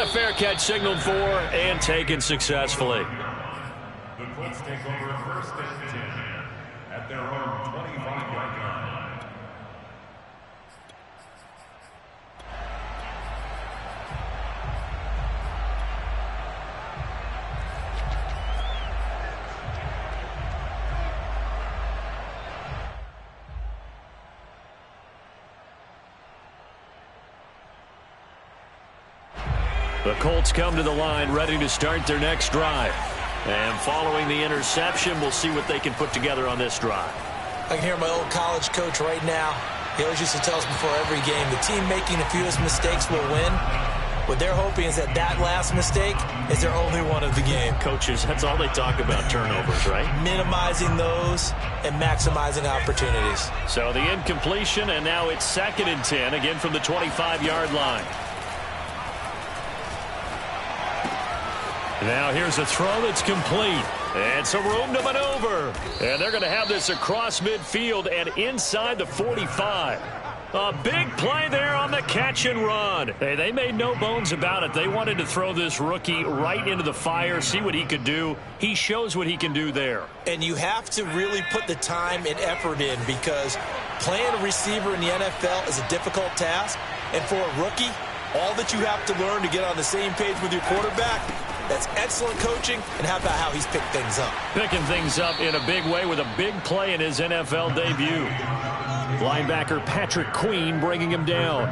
a fair catch signaled for and taken successfully. The Colts take over first and 10 at their own 25-yard line. The Colts come to the line ready to start their next drive. And following the interception, we'll see what they can put together on this drive. I can hear my old college coach right now. He always used to tell us before every game, the team making the fewest mistakes will win. What they're hoping is that last mistake is their only one of the game. Coaches, that's all they talk about, turnovers, right? Minimizing those and maximizing opportunities. So the incompletion, and now it's 2nd and 10, again from the 25-yard line. Now here's a throw that's complete. And some room to maneuver. And they're going to have this across midfield and inside the 45. A big play there on the catch and run. Hey, they made no bones about it. They wanted to throw this rookie right into the fire, see what he could do. He shows what he can do there. And you have to really put the time and effort in, because playing a receiver in the NFL is a difficult task. And for a rookie, all that you have to learn to get on the same page with your quarterback, that's excellent coaching. And how about how he's picked things up? Picking things up in a big way with a big play in his NFL debut. Linebacker Patrick Queen bringing him down.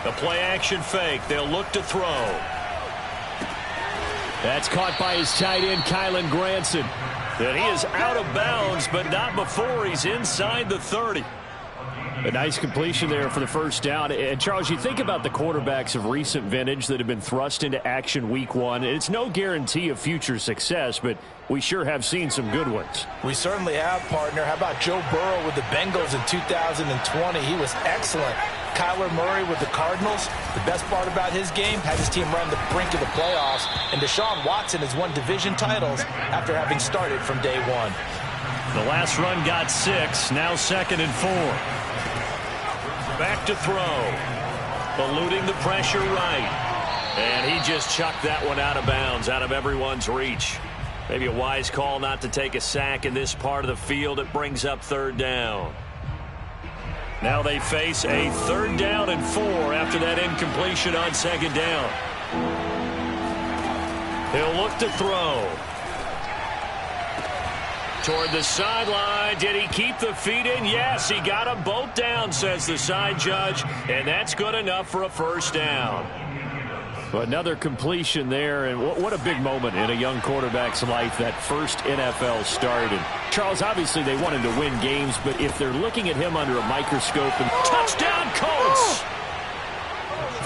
The play-action fake. They'll look to throw. That's caught by his tight end, Kylen Granson. And he is out of bounds, but not before he's inside the 30. A nice completion there for the first down. And, Charles, you think about the quarterbacks of recent vintage that have been thrust into action week one. It's no guarantee of future success, but we sure have seen some good ones. We certainly have, partner. How about Joe Burrow with the Bengals in 2020? He was excellent. Kyler Murray with the Cardinals. The best part about his game, had his team run the brink of the playoffs. And Deshaun Watson has won division titles after having started from day one. The last run got 6. Now 2nd and 4. Back to throw. Eluding the pressure right. And he just chucked that one out of bounds, out of everyone's reach. Maybe a wise call not to take a sack in this part of the field. It brings up 3rd down. Now they face a 3rd down and 4 after that incompletion on 2nd down. He'll look to throw. Toward the sideline. Did he keep the feet in? Yes, he got them both down, says the side judge. And that's good enough for a 1st down. Another completion there, and what a big moment in a young quarterback's life, that first NFL start. And Charles, obviously they wanted to win games, but if they're looking at him under a microscope, and touchdown Colts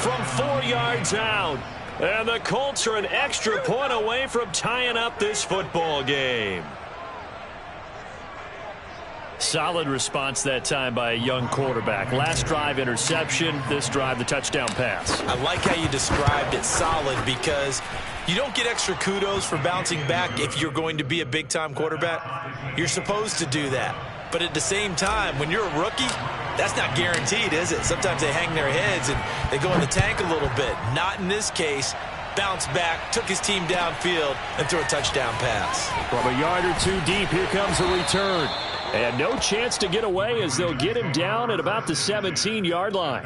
from 4 yards out. And the Colts are an extra point away from tying up this football game. Solid response that time by a young quarterback. Last drive, interception. This drive, the touchdown pass. I like how you described it, solid, because you don't get extra kudos for bouncing back if you're going to be a big-time quarterback. You're supposed to do that. But at the same time, when you're a rookie, that's not guaranteed, is it? Sometimes they hang their heads and they go in the tank a little bit. Not in this case. Bounced back, took his team downfield, and threw a touchdown pass. From a yard or two deep, here comes a return. And no chance to get away as they'll get him down at about the 17-yard line.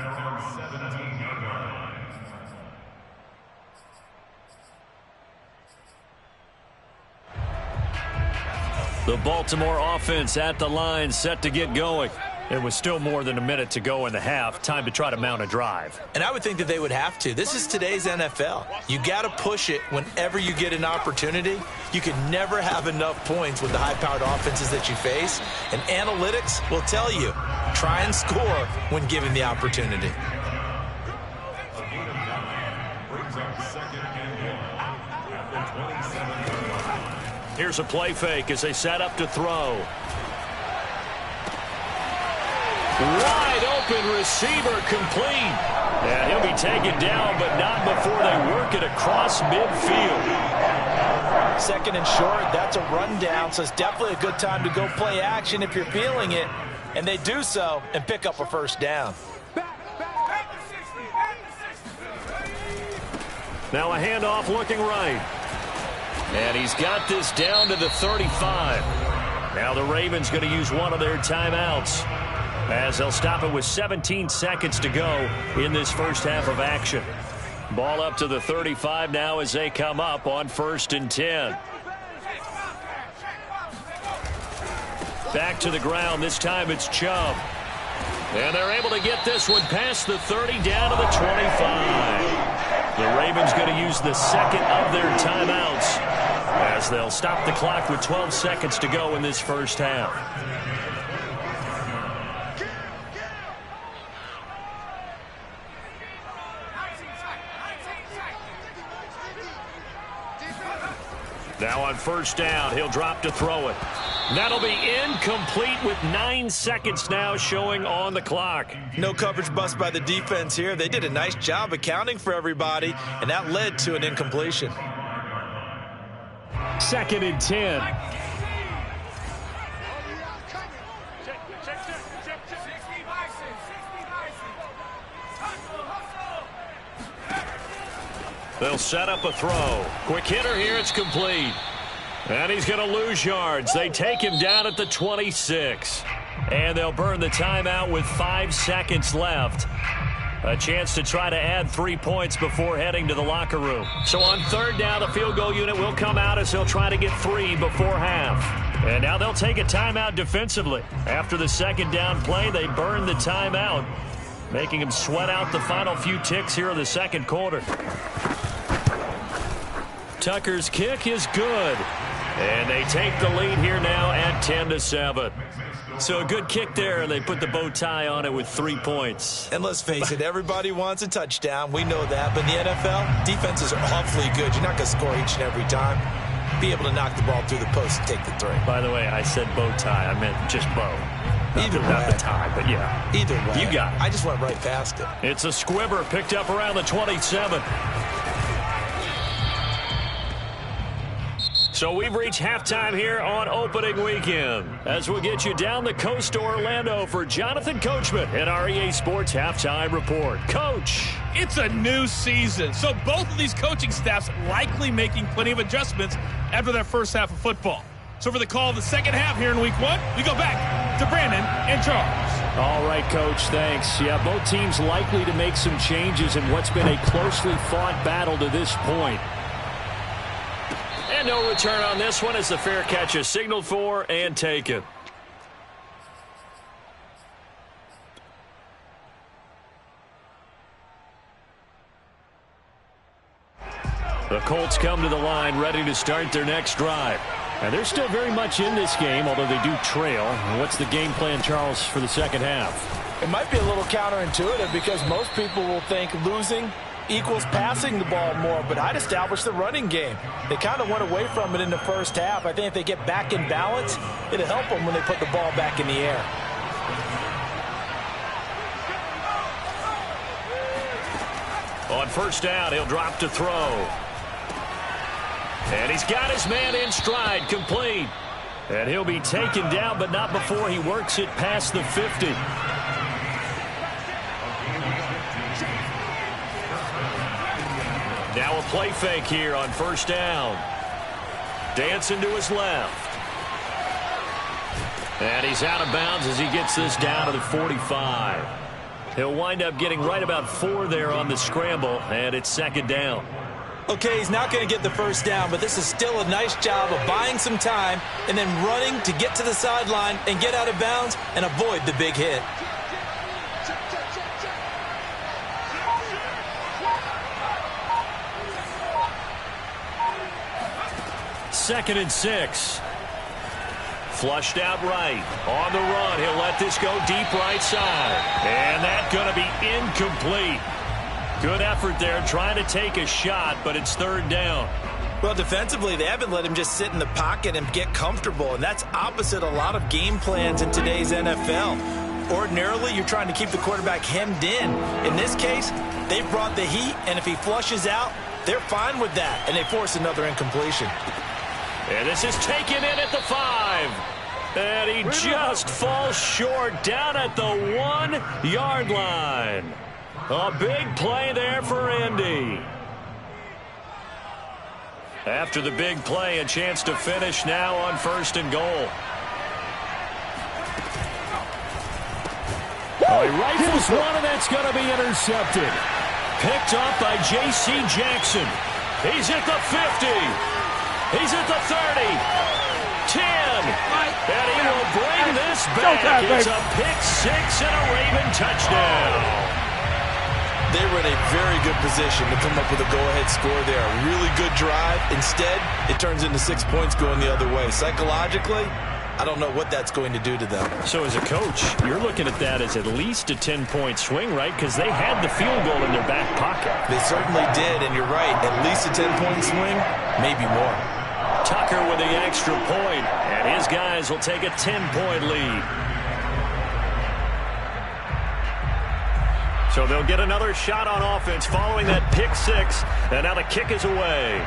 The Baltimore offense at the line, set to get going. It was still more than a minute to go in the half. Time to try to mount a drive. And I would think that they would have to. This is today's NFL. You got to push it whenever you get an opportunity. You can never have enough points with the high-powered offenses that you face. And analytics will tell you, try and score when given the opportunity. Here's a play fake as they set up to throw. Wide open receiver complete. And he'll be taken down, but not before they work it across midfield. Second and short, that's a rundown, so it's definitely a good time to go play action if you're feeling it. And they do so and pick up a first down. Now a handoff looking right. And he's got this down to the 35. Now the Ravens going to use one of their timeouts, as they'll stop it with 17 seconds to go in this first half of action. Ball up to the 35 now as they come up on 1st and 10. Back to the ground. This time it's Chubb. And they're able to get this one past the 30 down to the 25. The Ravens going to use the second of their timeouts, as they'll stop the clock with 12 seconds to go in this first half. Now on 1st down, he'll drop to throw it. That'll be incomplete with 9 seconds now showing on the clock. No coverage bust by the defense here. They did a nice job accounting for everybody, and that led to an incompletion. 2nd and 10. They'll set up a throw. Quick hitter here. It's complete. And he's going to lose yards. They take him down at the 26. And they'll burn the timeout with 5 seconds left. A chance to try to add 3 points before heading to the locker room. So on 3rd down, the field goal unit will come out as they'll try to get 3 before half. And now they'll take a timeout defensively. After the 2nd down play, they burn the timeout, making them sweat out the final few ticks here in the 2nd quarter. Tucker's kick is good. And they take the lead here now at 10-7. So a good kick there, and they put the bow tie on it with 3 points. And let's face it, everybody wants a touchdown. We know that. But in the NFL, defenses are awfully good. You're not going to score each and every time. Be able to knock the ball through the post and take the 3. By the way, I said bow tie. I meant just bow. Not the tie, but yeah. Either way. You got it. I just went right past it. It's a squibber picked up around the 27. So we've reached halftime here on opening weekend, as we'll get you down the coast to Orlando for Jonathan Coachman in our EA Sports Halftime Report. Coach. It's a new season, so both of these coaching staffs likely making plenty of adjustments after their first half of football. So for the call of the second half here in week 1, we go back to Brandon and Charles. All right, Coach, thanks. Yeah, both teams likely to make some changes in what's been a closely fought battle to this point. And no return on this one as the fair catch is signaled for and taken. The Colts come to the line ready to start their next drive. And they're still very much in this game, although they do trail. What's the game plan, Charles, for the second half? It might be a little counterintuitive because most people will think losing equals passing the ball more, but I'd establish the running game. They kind of went away from it in the first half. I think if they get back in balance, it'll help them when they put the ball back in the air. On 1st down, he'll drop to throw. And he's got his man in stride, complete. And he'll be taken down, but not before he works it past the 50. Now a play fake here on 1st down. Dancing to his left. And he's out of bounds as he gets this down to the 45. He'll wind up getting right about 4 there on the scramble, and it's 2nd down. Okay, he's not going to get the first down, but this is still a nice job of buying some time and then running to get to the sideline and get out of bounds and avoid the big hit. Second and 6. Flushed out right. On the run, he'll let this go deep right side. And that's going to be incomplete. Good effort there trying to take a shot, but it's 3rd down. Well, defensively, they haven't let him just sit in the pocket and get comfortable, and that's opposite a lot of game plans in today's NFL. Ordinarily, you're trying to keep the quarterback hemmed in. In this case, they've brought the heat, and if he flushes out, they're fine with that, and they force another incompletion. And this is taken in at the 5. And he just falls short down at the 1-yard line. A big play there for Indy. After the big play, a chance to finish now on 1st and goal. Oh, he rifles one, and that's going to be intercepted. Picked off by J.C. Jackson. He's at the 50. He's at the 30. 10. And he will bring this back. It's a pick 6 and a Raven touchdown. They were in a very good position to come up with a go-ahead score there. A really good drive. Instead, it turns into 6 points going the other way. Psychologically, I don't know what that's going to do to them. So as a coach, you're looking at that as at least a 10-point swing, right? Because they had the field goal in their back pocket. They certainly did, and you're right. At least a 10-point swing, maybe more. Tucker with the extra point, and his guys will take a 10-point lead. So they'll get another shot on offense following that pick 6, and now the kick is away.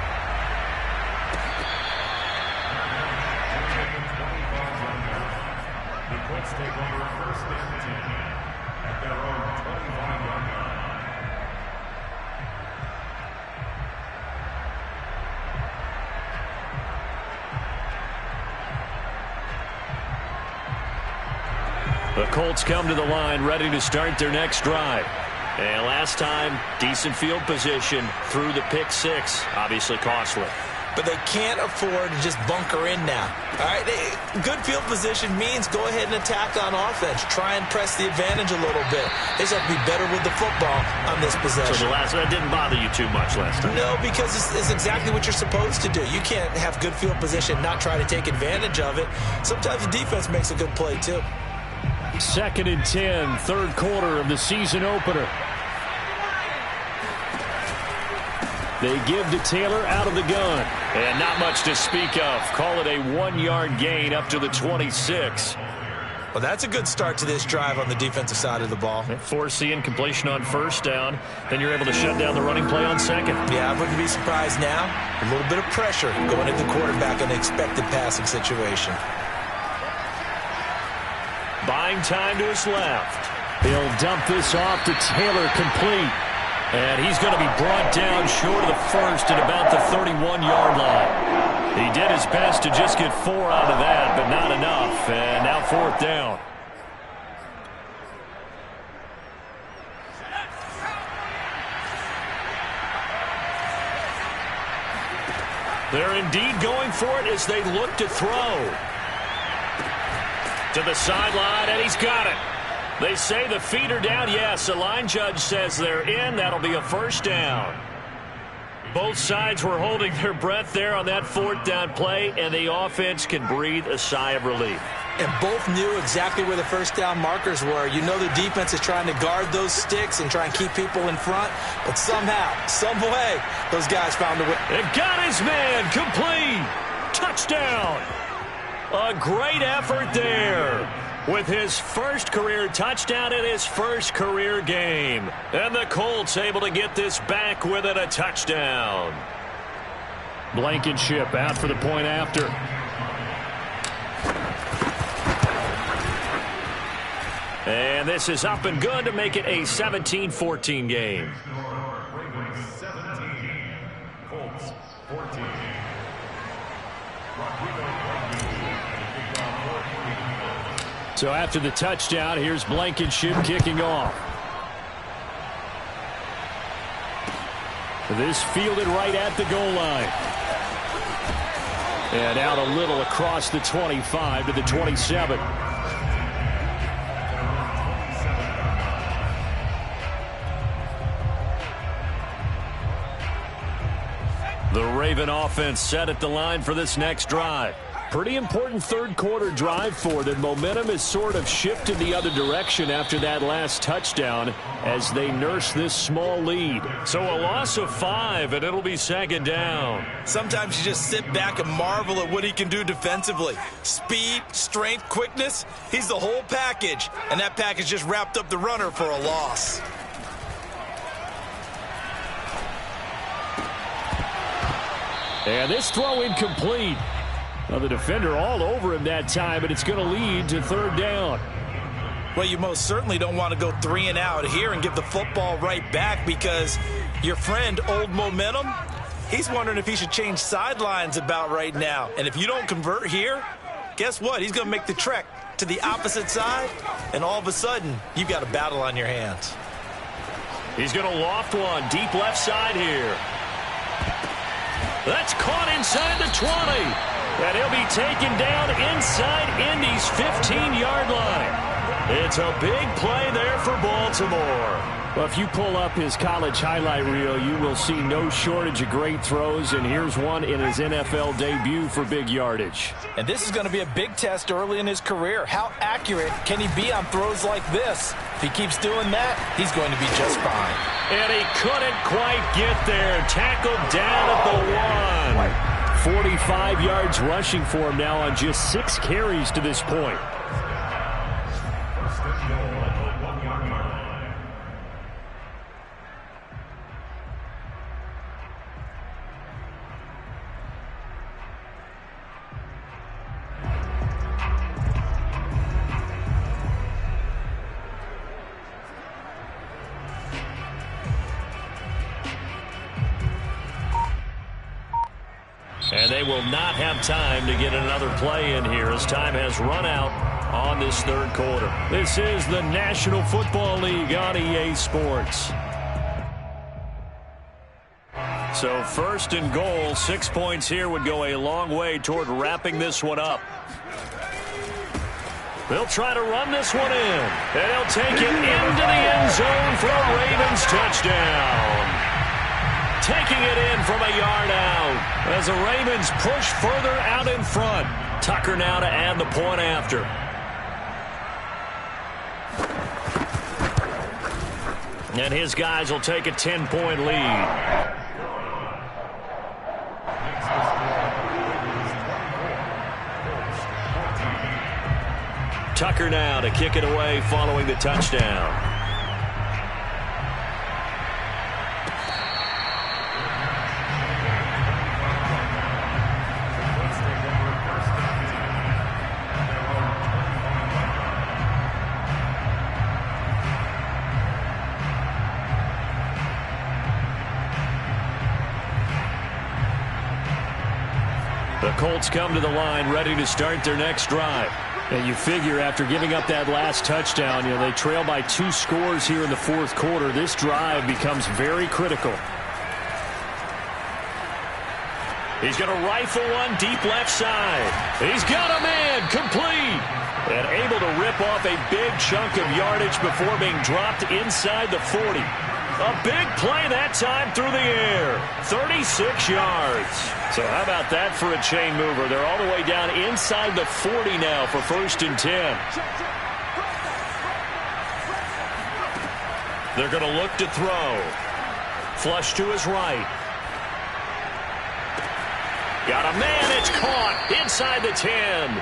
The Colts take over 1st and 10 at their own 25-yard line. The Colts come to the line ready to start their next drive. And last time, decent field position through the pick 6. Obviously costly. But they can't afford to just bunker in now. All right, good field position means go ahead and attack on offense. Try and press the advantage a little bit. They just have to be better with the football on this possession. So that didn't bother you too much last time? No, because it's exactly what you're supposed to do. You can't have good field position, not try to take advantage of it. Sometimes the defense makes a good play, too. 2nd and 10, 3rd quarter of the season opener. They give to Taylor out of the gun. And not much to speak of. Call it a 1-yard gain up to the 26. Well, that's a good start to this drive on the defensive side of the ball. Force the incompletion on 1st down. Then you're able to shut down the running play on 2nd. Yeah, I wouldn't be surprised now. A little bit of pressure going at the quarterback in an expected passing situation. Buying time to his left. He'll dump this off to Taylor, complete. And he's going to be brought down short of the 1st at about the 31-yard line. He did his best to just get 4 out of that, but not enough. And now 4th down. They're indeed going for it as they look to throw. To the sideline, and he's got it. They say the feet are down. Yes, the line judge says they're in. That'll be a 1st down. Both sides were holding their breath there on that 4th down play, and the offense can breathe a sigh of relief. And both knew exactly where the 1st down markers were. You know the defense is trying to guard those sticks and try and keep people in front, but somehow, some way, those guys found a way. They've got his man, complete. Touchdown. A great effort there. With his 1st career touchdown in his 1st career game. And the Colts able to get this back with it, a touchdown. Blankenship out for the point after. And this is up and good to make it a 17-14 game. Ravens 17, Colts 14. So after the touchdown, here's Blankenship kicking off. This fielded right at the goal line. And out a little across the 25 to the 27. The Raven offense set at the line for this next drive. Pretty important third quarter drive for them. Momentum has sort of shifted the other direction after that last touchdown as they nurse this small lead. So a loss of 5, and it'll be second down. Sometimes you just sit back and marvel at what he can do defensively. Speed, strength, quickness, he's the whole package. And that package just wrapped up the runner for a loss. And this throw incomplete. Well, the defender all over him that time, but it's going to lead to third down. Well, you most certainly don't want to go 3 and out here and give the football right back because your friend, Old Momentum, he's wondering if he should change sidelines about right now. And if you don't convert here, guess what? He's going to make the trek to the opposite side, and all of a sudden, you've got a battle on your hands. He's going to loft one deep left side here. That's caught inside the 20. And he'll be taken down inside Indy's 15-yard line. It's a big play there for Baltimore. Well, if you pull up his college highlight reel, you will see no shortage of great throws, and here's one in his NFL debut for big yardage. And this is going to be a big test early in his career. How accurate can he be on throws like this? If he keeps doing that, he's going to be just fine. And he couldn't quite get there. Tackled down at the 1. 45 yards rushing for him now on just 6 carries to this point. And they will not have time to get another play in here as time has run out on this third quarter. This is the National Football League on EA Sports. So first and goal, 6 points here would go a long way toward wrapping this one up. They'll try to run this one in. And they'll take it into the end zone for a Ravens touchdown. Taking it in from a yard out as the Ravens push further out in front. Tucker now to add the point after. And his guys will take a 10-point lead. Tucker now to kick it away following the touchdown. The Colts come to the line ready to start their next drive. And you figure after giving up that last touchdown, they trail by 2 scores here in the fourth quarter. This drive becomes very critical. He's going to rifle one deep left side. He's got a man complete. And able to rip off a big chunk of yardage before being dropped inside the 40. A big play that time through the air. 36 yards. So how about that for a chain mover? They're all the way down inside the 40 now for first and 10. They're going to look to throw. Flush to his right. Got a man. It's caught inside the 10.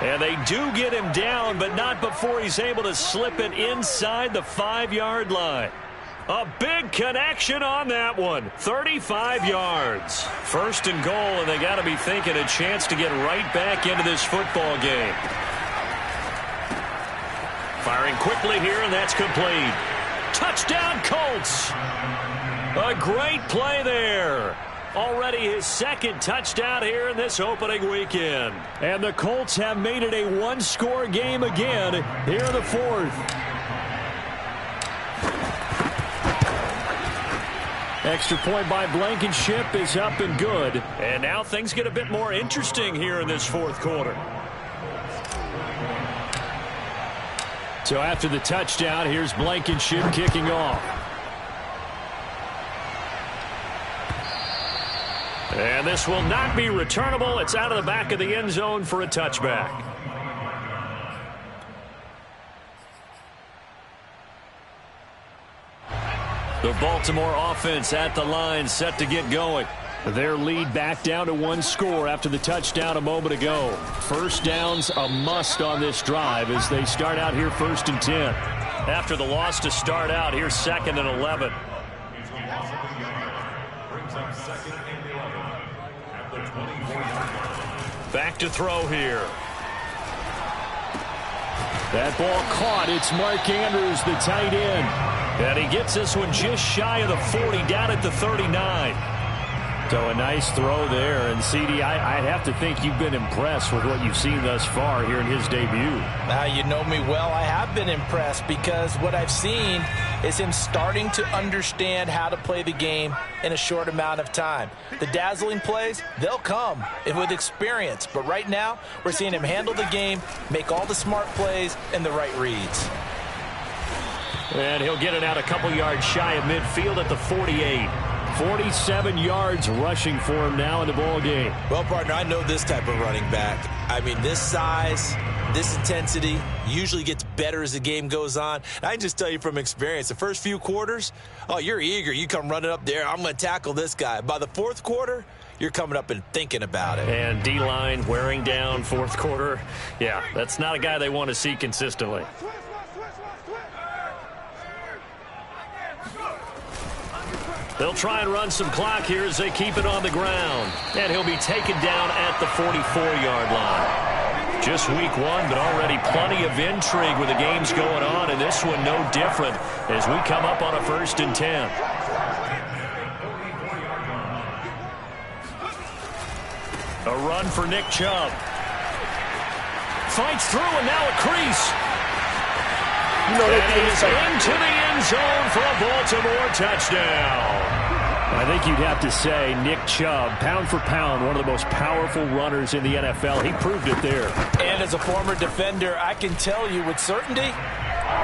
And they do get him down, but not before he's able to slip it inside the 5-yard line. A big connection on that one. 35 yards. First and goal, and they got to be thinking a chance to get right back into this football game. Firing quickly here, and that's complete. Touchdown, Colts. A great play there. Already his second touchdown here in this opening weekend. And the Colts have made it a one-score game again here in the fourth. Extra point by Blankenship is up and good. And now things get a bit more interesting here in this fourth quarter. So after the touchdown, here's Blankenship kicking off. And this will not be returnable. It's out of the back of the end zone for a touchback. The Baltimore offense at the line, set to get going. Their lead back down to 1 score after the touchdown a moment ago. First down's a must on this drive as they start out here 1st and 10. After the loss to start out, here's 2nd and 11. Back to throw here. That ball caught. It's Mark Andrews, the tight end. And he gets this one just shy of the 40, down at the 39. So a nice throw there. And, CD, I have to think you've been impressed with what you've seen thus far here in his debut. Now, you know me well. I have been impressed because what I've seen is him starting to understand how to play the game in a short amount of time. The dazzling plays, they'll come with experience. But right now, we're seeing him handle the game, make all the smart plays, and the right reads. And he'll get it out a couple yards shy of midfield at the 48. 47 yards rushing for him now in the ball game. Well, partner, I know this type of running back. I mean, this size, this intensity usually gets better as the game goes on. And I can just tell you from experience, the first few quarters, oh, you're eager. You come running up there. I'm going to tackle this guy. By the 4th quarter, you're coming up and thinking about it. And D-line wearing down 4th quarter. Yeah, that's not a guy they want to see consistently. They'll try and run some clock here as they keep it on the ground. And he'll be taken down at the 44-yard line. Just week 1, but already plenty of intrigue with the games going on, and this one no different as we come up on a 1st and 10. A run for Nick Chubb. Fights through, and now a crease. You know, and he's into the end zone for a Baltimore touchdown. I think you'd have to say Nick Chubb, pound for pound, one of the most powerful runners in the NFL. He proved it there. And as a former defender, I can tell you with certainty,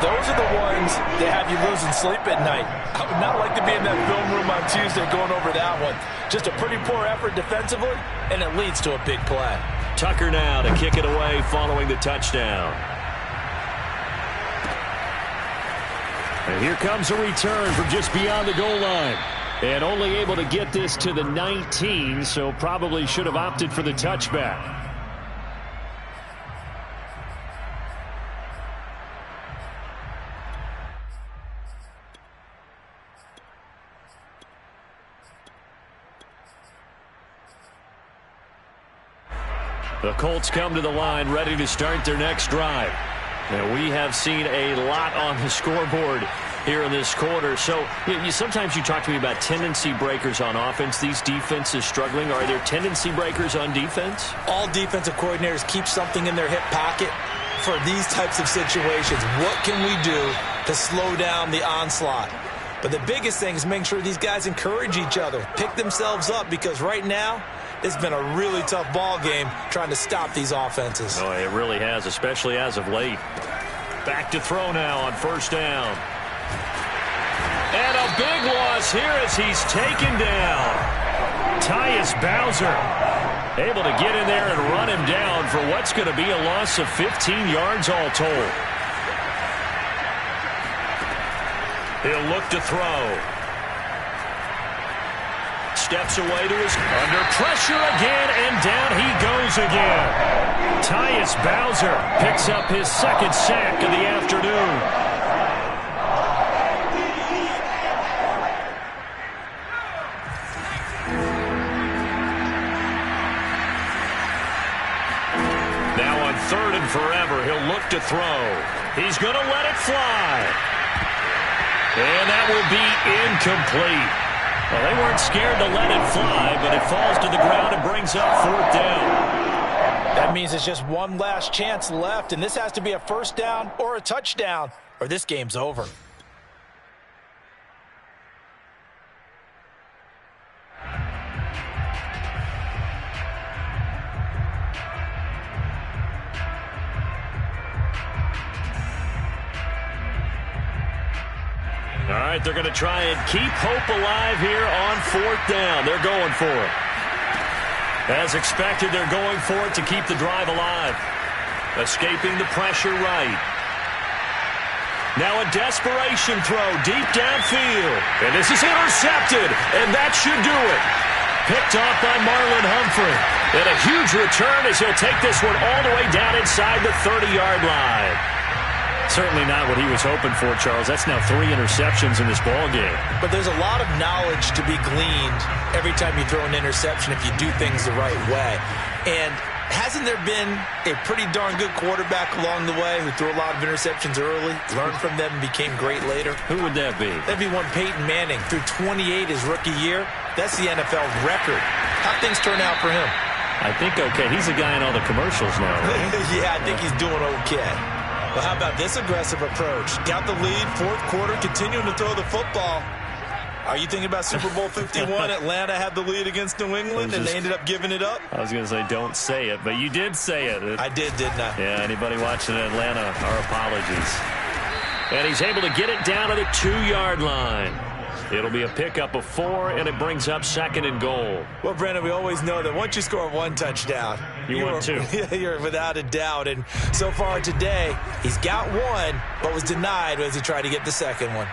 those are the ones that have you losing sleep at night. I would not like to be in that film room on Tuesday going over that one. Just a pretty poor effort defensively, and it leads to a big play. Tucker now to kick it away following the touchdown. And here comes a return from just beyond the goal line. And only able to get this to the 19, so probably should have opted for the touchback. The Colts come to the line ready to start their next drive. Now, we have seen a lot on the scoreboard here in this quarter. So sometimes you talk to me about tendency breakers on offense. These defenses struggling. Are there tendency breakers on defense? All defensive coordinators keep something in their hip pocket for these types of situations. What can we do to slow down the onslaught? But the biggest thing is making sure these guys encourage each other, pick themselves up, because right now it's been a really tough ball game trying to stop these offenses. Oh, it really has, especially as of late. Back to throw now on 1st down. And a big loss here as he's taken down. Tyus Bowser able to get in there and run him down for what's going to be a loss of 15 yards all told. He'll look to throw. Steps away to his under pressure again, and down he goes again. Tyus Bowser picks up his 2nd sack of the afternoon. Now on 3rd and forever, he'll look to throw. He's going to let it fly. And that will be incomplete. Well, they weren't scared to let it fly, but it falls to the ground and brings up 4th down. That means it's just one last chance left, and this has to be a 1st down or a touchdown, or this game's over. All right, they're going to try and keep hope alive here on 4th down. They're going for it. As expected, they're going for it to keep the drive alive. Escaping the pressure right. Now a desperation throw deep downfield. And this is intercepted, and that should do it. Picked off by Marlon Humphrey. And a huge return as he'll take this one all the way down inside the 30-yard line. Certainly not what he was hoping for, Charles. That's now 3 interceptions in this ball game. But there's a lot of knowledge to be gleaned every time you throw an interception if you do things the right way. And hasn't there been a pretty darn good quarterback along the way who threw a lot of interceptions early, learned from them, and became great later? Who would that be? That'd be one Peyton Manning. Threw 28 his rookie year. That's the NFL record. How'd things turn out for him? I think okay. He's the guy in all the commercials now, right? Yeah, I think he's doing okay. Well, how about this aggressive approach? Got the lead, 4th quarter, continuing to throw the football. Are you thinking about Super Bowl 51? Atlanta had the lead against New England, and they ended up giving it up? I was going to say don't say it, but you did say it. I did, didn't I? Yeah, anybody watching Atlanta, our apologies. And he's able to get it down to the 2-yard line. It'll be a pickup of 4, and it brings up 2nd and goal. Well, Brandon, we always know that once you score 1 touchdown, you want 2. You're without a doubt. And so far today, he's got 1, but was denied as he tried to get the 2nd one.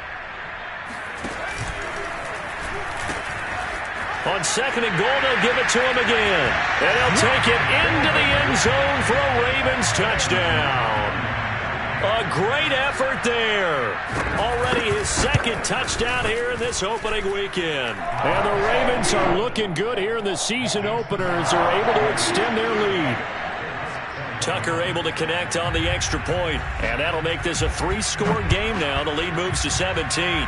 On 2nd and goal, they'll give it to him again. And he'll take it into the end zone for a Ravens touchdown. A great effort there. Already his 2nd touchdown here in this opening weekend. And the Ravens are looking good here in the season opener as they're able to extend their lead. Tucker able to connect on the extra point. And that'll make this a 3-score game now. The lead moves to 17.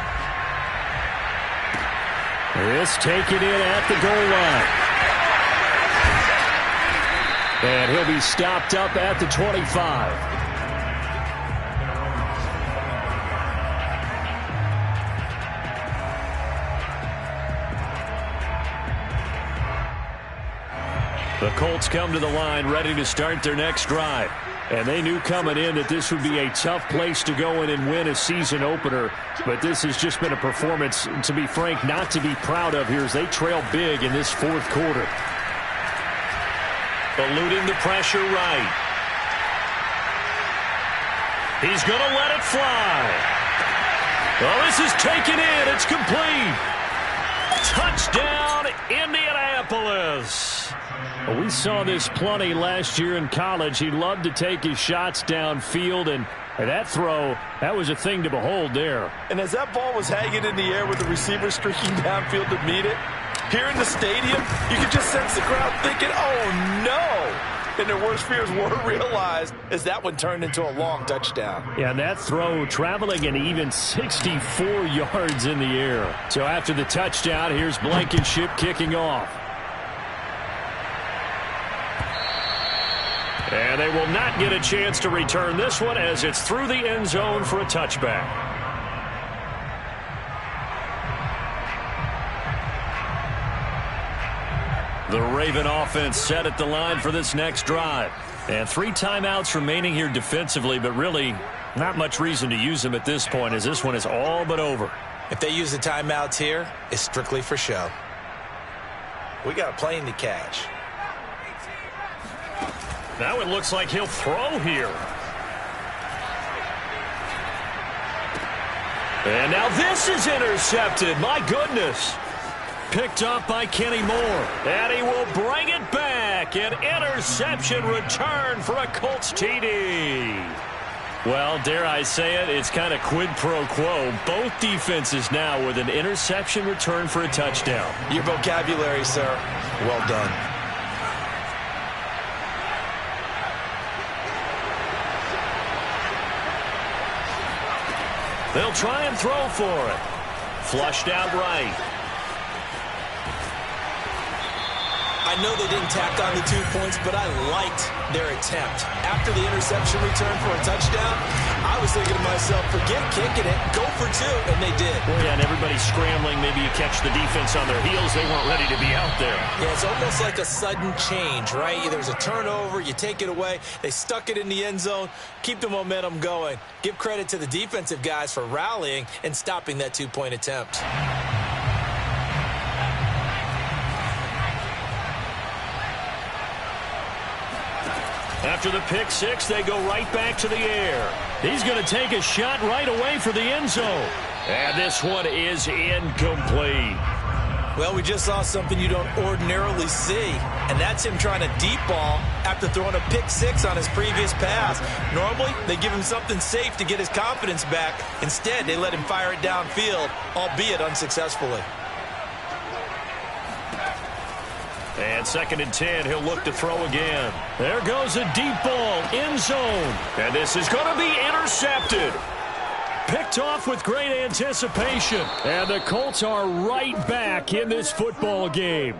This taken in at the goal line. And he'll be stopped up at the 25. The Colts come to the line ready to start their next drive. And they knew coming in that this would be a tough place to go in and win a season opener. But this has just been a performance, to be frank, not to be proud of here as they trail big in this 4th quarter. Eluding the pressure right. He's going to let it fly. Well, this is taken in. It's complete. Touchdown, Indianapolis. Well, we saw this plenty last year in college. He loved to take his shots downfield, and that throw, that was a thing to behold there. And as that ball was hanging in the air with the receiver streaking downfield to meet it, here in the stadium, you could just sense the crowd thinking, oh, no. And their worst fears were realized as that one turned into a long touchdown. Yeah, and that throw traveling an even 64 yards in the air. So after the touchdown, here's Blankenship kicking off. And they will not get a chance to return this one as it's through the end zone for a touchback. The Raven offense set at the line for this next drive. And 3 timeouts remaining here defensively, but really not much reason to use them at this point as this one is all but over. If they use the timeouts here, it's strictly for show. We got a plane to catch. Now it looks like he'll throw here. And now this is intercepted. My goodness. Picked off by Kenny Moore. And he will bring it back. An interception return for a Colts TD. Well, dare I say it, it's kind of quid pro quo. Both defenses now with an interception return for a touchdown. Your vocabulary, sir. Well done. They'll try and throw for it. Flushed out right. I know they didn't tack on the 2 points, but I liked their attempt. After the interception return for a touchdown, I was thinking to myself, forget kicking it, go for 2, and they did. Well, yeah, and everybody's scrambling. Maybe you catch the defense on their heels. They weren't ready to be out there. Yeah, it's almost like a sudden change, right? There's a turnover, you take it away. They stuck it in the end zone. Keep the momentum going. Give credit to the defensive guys for rallying and stopping that 2-point attempt. After the pick six, they go right back to the air. He's going to take a shot right away for the end zone. And this one is incomplete. Well, we just saw something you don't ordinarily see, and that's him trying to deep ball after throwing a pick six on his previous pass. Normally, they give him something safe to get his confidence back. Instead, they let him fire it downfield, albeit unsuccessfully. And 2nd and 10, he'll look to throw again. There goes a deep ball, end zone. And this is going to be intercepted. Picked off with great anticipation. And the Colts are right back in this football game.